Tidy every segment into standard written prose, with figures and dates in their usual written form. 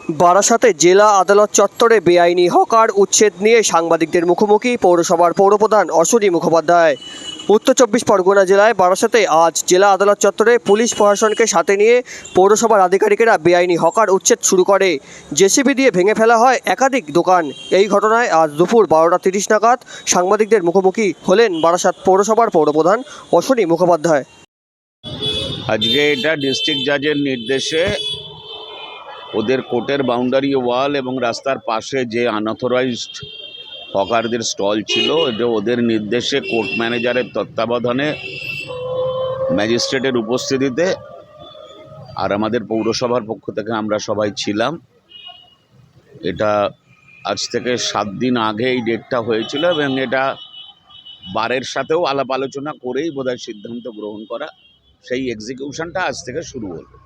বারাসাতে জেলা আদালত চত্বরে বেআইনি হকার উচ্ছেদ নিয়ে সাংবাদিকদের মুখোমুখি পৌরসভার পৌরপ্রধান অশ্বনী মুখোপাধ্যায়। উত্তর চব্বিশ পরগনা জেলায় বারাসাতে আজ জেলা আদালত চত্বরে পুলিশ প্রশাসনকে সাথে নিয়ে পৌরসভার আধিকারিকেরা বেআইনি হকার উচ্ছেদ শুরু করে। জেসিবি দিয়ে ভেঙে ফেলা হয় একাধিক দোকান। এই ঘটনায় আজ দুপুর 12:30 নাগাদ সাংবাদিকদের মুখোমুখি হলেন বারাসাত পৌরসভার পৌরপ্রধান অশ্বনী মুখোপাধ্যায়। আজকে এটা ডিস্ট্রিক্ট জাজের নির্দেশে ওদের কোর্টের বাউন্ডারি ওয়াল এবং রাস্তার পাশে যে আনঅথরাইজড হকারদের স্টল ছিল, এটা ওদের নির্দেশে কোর্ট ম্যানেজারের তত্ত্বাবধানে ম্যাজিস্ট্রেটের উপস্থিতিতে আর আমাদের পৌরসভার পক্ষ থেকে আমরা সবাই ছিলাম। এটা আজ থেকে 7 দিন আগে এই ডেটটা হয়েছিল এবং এটা বারের সাথেও আলাপ আলোচনা করেই বোধহয় সিদ্ধান্ত গ্রহণ করা। সেই এক্সিকিউশনটা আজ থেকে শুরু হলো।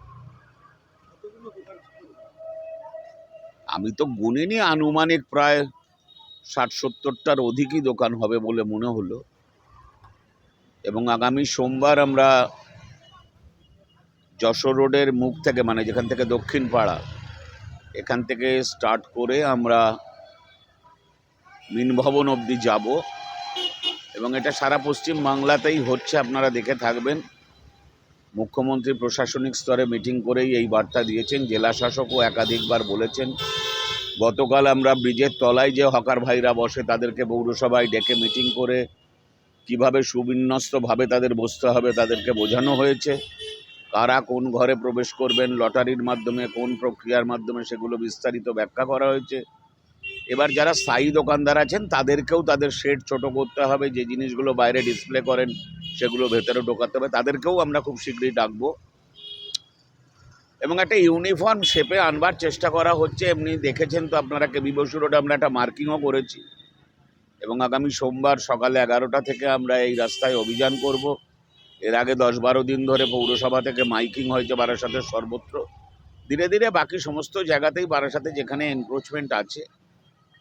আমি তো গুনিনি, আনুমানিক প্রায় 60-70টার অধিকই দোকান হবে বলে মনে হলো। এবং আগামী সোমবার আমরা যশোর রোডের মুখ থেকে, মানে যেখান থেকে দক্ষিণ পাড়া, এখান থেকে স্টার্ট করে আমরা মিন ভবন অবধি যাব এবং এটা সারা পশ্চিম বাংলাতেই হচ্ছে, আপনারা দেখে থাকবেন। মুখ্যমন্ত্রী প্রশাসনিক স্তরে মিটিং করেই এই বার্তা দিয়েছেন, জেলা শাসকও একাধিকবার বলেছেন। গতকাল আমরা ব্রিজের তলায় যে হকার ভাইরা বসে তাদেরকে পৌরসভায় ডেকে মিটিং করে কিভাবে সুবিন্যস্তভাবে তাদের বসতে হবে তাদেরকে বোঝানো হয়েছে। কারা কোন ঘরে প্রবেশ করবেন, লটারির মাধ্যমে, কোন প্রক্রিয়ার মাধ্যমে, সেগুলো বিস্তারিত ব্যাখ্যা করা হয়েছে। এবার যারা স্থায়ী দোকানদার আছেন তাদেরকেও তাদের শেড ছোট করতে হবে, যে জিনিসগুলো বাইরে ডিসপ্লে করেন সেগুলো ভেতরে ঢোকাতে হবে, তাদেরকেও আমরা খুব শীঘ্রই ডাকবো এবং একটা ইউনিফর্ম শেপে আনবার চেষ্টা করা হচ্ছে। এমনি দেখেছেন তো আপনারা, কেবি বসু রোডে আমরা একটা মার্কিংও করেছি এবং আগামী সোমবার সকালে 11টা থেকে আমরা এই রাস্তায় অভিযান করব। এর আগে 10-12 দিন ধরে পৌরসভা থেকে মাইকিং হয়েছে বারাসাতের সর্বত্র। ধীরে ধীরে বাকি সমস্ত জায়গাতেই বারাসাতে যেখানে এনক্রোচমেন্ট আছে,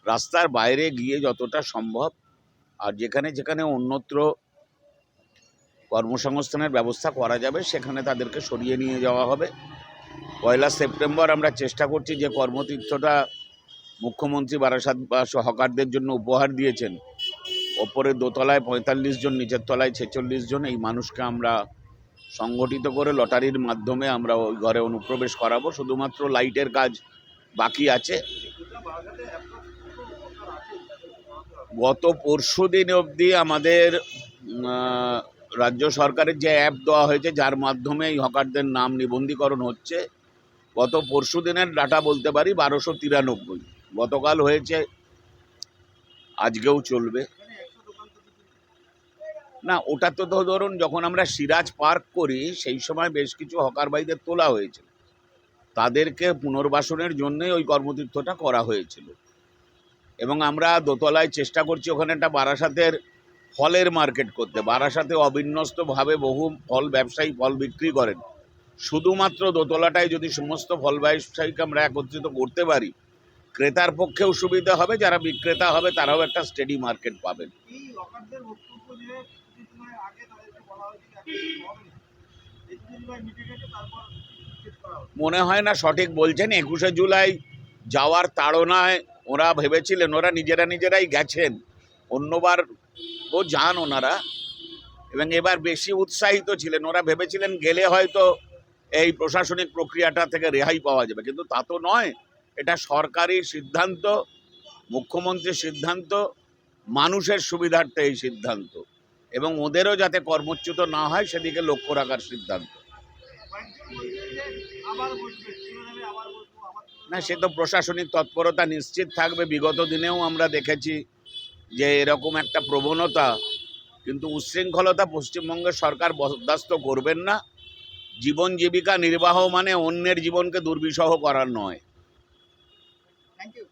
রাস্তার বাইরে গিয়ে যতটা সম্ভব, আর যেখানে যেখানে অন্যত্র কর্মসংস্থানের ব্যবস্থা করা যাবে সেখানে তাদেরকে সরিয়ে নিয়ে যাওয়া হবে। 1 সেপ্টেম্বর আমরা চেষ্টা করছি যে কর্মতীর্থটা মুখ্যমন্ত্রী বারাসাত হকারদের জন্য উপহার দিয়েছেন, ওপরের দোতলায় 45 জন, নিচের তলায় 46 জন, এই মানুষকে আমরা সংগঠিত করে লটারির মাধ্যমে আমরা ওই ঘরে অনুপ্রবেশ করাবো। শুধুমাত্র লাইটের কাজ বাকি আছে। গত পরশু দিন অবধি আমাদের রাজ্য সরকারের যে অ্যাপ দেওয়া হয়েছে, যার মাধ্যমে এই হকারদের নাম নিবন্ধীকরণ হচ্ছে, গত পরশু দিনের ডাটা বলতে পারি 1293। গতকাল হয়েছে, আজকেও চলবে না। ওটা তো ধরুন যখন আমরা সিরাজ পার্ক করি সেই সময় বেশ কিছু হকার ভাইদের তোলা হয়েছিল, তাদেরকে পুনর্বাসনের জন্যই ওই কর্মতীর্থটা করা হয়েছিল। এবং আমরা দোতলায় চেষ্টা করছি ওখানে একটা বারাসাতের ফলের মার্কেট করতে। বারাসাতে অবিন্যস্তভাবে বহু ফল ব্যবসায়ী ফল বিক্রি করেন। শুধুমাত্র দোতলাটায় যদি সমস্ত ফল ব্যবসায়ীকে আমরা একত্রিত করতে পারি, ক্রেতার পক্ষেও সুবিধা হবে, যারা বিক্রেতা হবে তারাও একটা স্টেডি মার্কেট পাবেন। মনে হয় না সঠিক বলছেন। 21শে জুলাই যাওয়ার তাড়নায় ওরা ভেবেছিলেন, ওরা নিজেরাই গেছেন, অন্যবার ও যান ওনারা, এবং এবার বেশি উৎসাহিত ছিলেন। ওরা ভেবেছিলেন গেলে হয়তো এই প্রশাসনিক প্রক্রিয়াটা থেকে রেহাই পাওয়া যাবে, কিন্তু তা তো নয়। এটা সরকারি সিদ্ধান্ত, মুখ্যমন্ত্রীর সিদ্ধান্ত, মানুষের সুবিধার্থে এই সিদ্ধান্ত, এবং ওদেরও যাতে কর্মচ্যুত না হয় সেদিকে লক্ষ্য রাখার সিদ্ধান্ত। না, সে তো প্রশাসনিক তৎপরতা নিশ্চিত থাকবে। বিগত দিনেও আমরা দেখেছি যে এরকম একটা প্রবণতা, কিন্তু উচ্ছৃঙ্খলতা পশ্চিমবঙ্গের সরকার বরদাস্ত করবেন না। জীবন জীবিকা নির্বাহ মানে অন্যের জীবনকে দুর্বিষহ করার নয়। Thank you.